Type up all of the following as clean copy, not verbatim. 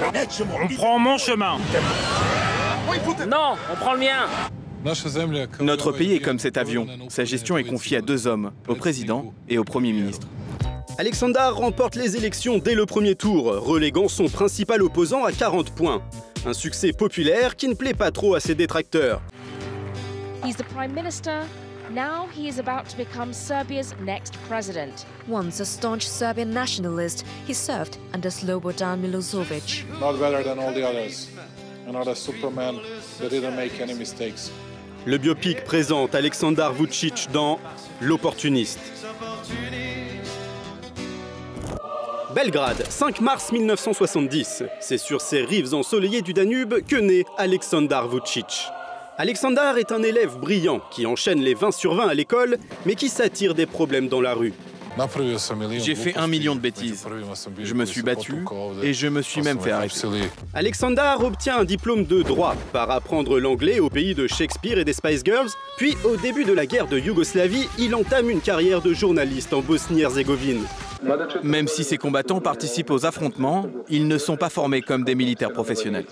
On prend mon chemin. Non, on prend le mien. Notre pays est comme cet avion. Sa gestion est confiée à deux hommes, au président et au Premier ministre. Aleksandar remporte les élections dès le premier tour, reléguant son principal opposant à 40 points. Un succès populaire qui ne plaît pas trop à ses détracteurs. He's the Prime Minister. Now he is about to become Serbia's next president. Once a staunch Serbian nationalist, he served under Slobodan Milosevic. Not better than all the others. Another Superman that didn't make any mistakes. Le biopic présente Aleksandar Vučić dans L'Opportuniste. Belgrade, 5 mars 1970. C'est sur ces rives ensoleillées du Danube que naît Aleksandar Vučić. Aleksandar est un élève brillant qui enchaîne les 20 sur 20 à l'école, mais qui s'attire des problèmes dans la rue. J'ai fait 1 million de bêtises. Je me suis battu et je me suis même fait arrêter. Aleksandar obtient un diplôme de droit par apprendre l'anglais au pays de Shakespeare et des Spice Girls. Puis, au début de la guerre de Yougoslavie, il entame une carrière de journaliste en Bosnie-Herzégovine. Même si ces combattants participent aux affrontements, ils ne sont pas formés comme des militaires professionnels.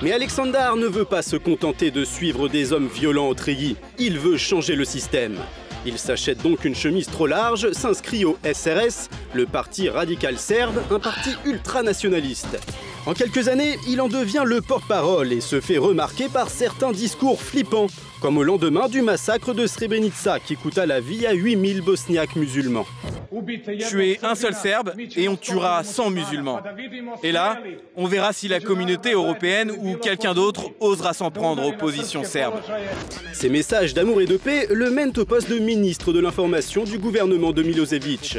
Mais Aleksandar ne veut pas se contenter de suivre des hommes violents au treillis. Il veut changer le système. Il s'achète donc une chemise trop large, s'inscrit au SRS, le parti radical serbe, un parti ultranationaliste. En quelques années, il en devient le porte-parole et se fait remarquer par certains discours flippants, comme au lendemain du massacre de Srebrenica qui coûta la vie à 8000 bosniaques musulmans. Tuer un seul Serbe et on tuera 100 musulmans. Et là, on verra si la communauté européenne ou quelqu'un d'autre osera s'en prendre aux positions serbes. Ces messages d'amour et de paix le mènent au poste de ministre de l'information du gouvernement de Milosevic.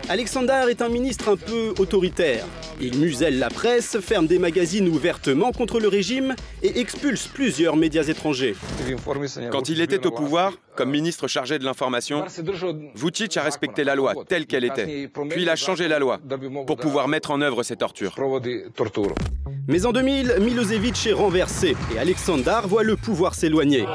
Aleksandar est un ministre un peu autoritaire. Il muselle la presse, ferme des magazines ouvertement contre le régime et expulse plusieurs médias étrangers. Quand il était au pouvoir, comme ministre chargé de l'information, Vučić a respecté la loi telle qu'elle était. Puis il a changé la loi pour pouvoir mettre en œuvre ces tortures. Mais en 2000, Milosevic est renversé et Aleksandar voit le pouvoir s'éloigner.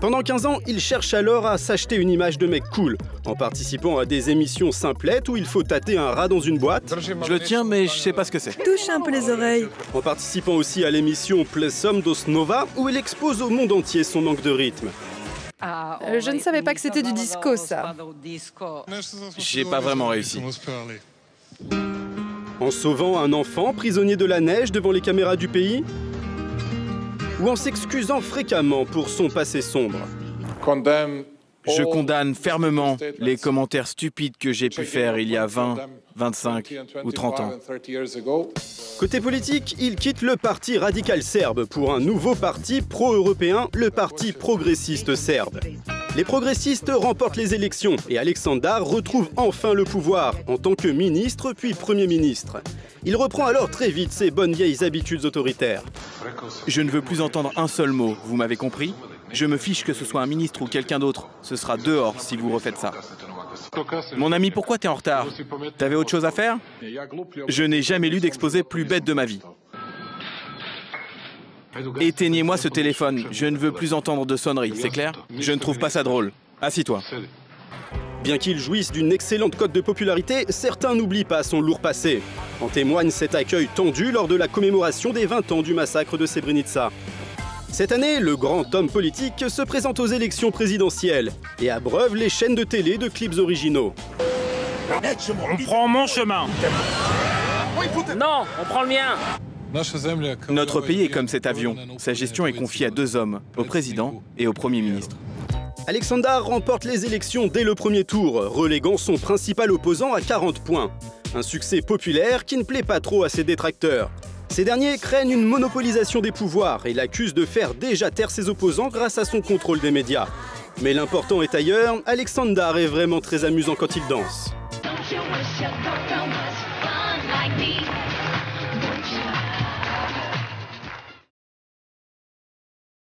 Pendant 15 ans, il cherche alors à s'acheter une image de mec cool, en participant à des émissions simplettes où il faut tâter un rat dans une boîte. Je le tiens, mais je sais pas ce que c'est. Touche un peu les oreilles. En participant aussi à l'émission Plesum dos Nova, où il expose au monde entier son manque de rythme. Je ne savais pas que c'était du disco, ça. J'ai pas vraiment réussi. En sauvant un enfant prisonnier de la neige devant les caméras du pays, ou en s'excusant fréquemment pour son passé sombre. Je condamne fermement les commentaires stupides que j'ai pu faire il y a 20, 25 ou 30 ans. Côté politique, il quitte le parti radical serbe pour un nouveau parti pro-européen, le parti progressiste serbe. Les progressistes remportent les élections et Aleksandar retrouve enfin le pouvoir en tant que ministre puis Premier ministre. Il reprend alors très vite ses bonnes vieilles habitudes autoritaires. Je ne veux plus entendre un seul mot, vous m'avez compris? Je me fiche que ce soit un ministre ou quelqu'un d'autre. Ce sera dehors si vous refaites ça. Mon ami, pourquoi t'es en retard? T'avais autre chose à faire? Je n'ai jamais lu d'exposé plus bête de ma vie. Éteignez-moi ce téléphone. Je ne veux plus entendre de sonneries, c'est clair? Je ne trouve pas ça drôle. Assis-toi. Bien qu'il jouisse d'une excellente cote de popularité, certains n'oublient pas son lourd passé. En témoigne cet accueil tendu lors de la commémoration des 20 ans du massacre de Srebrenica. Cette année, le grand homme politique se présente aux élections présidentielles et abreuve les chaînes de télé de clips originaux. On prend mon chemin. Non, on prend le mien. Notre pays est comme cet avion. Sa gestion est confiée à deux hommes, au président et au Premier ministre. Aleksandar remporte les élections dès le premier tour, reléguant son principal opposant à 40 points. Un succès populaire qui ne plaît pas trop à ses détracteurs. Ces derniers craignent une monopolisation des pouvoirs et l'accusent de faire déjà taire ses opposants grâce à son contrôle des médias. Mais l'important est ailleurs, Aleksandar est vraiment très amusant quand il danse.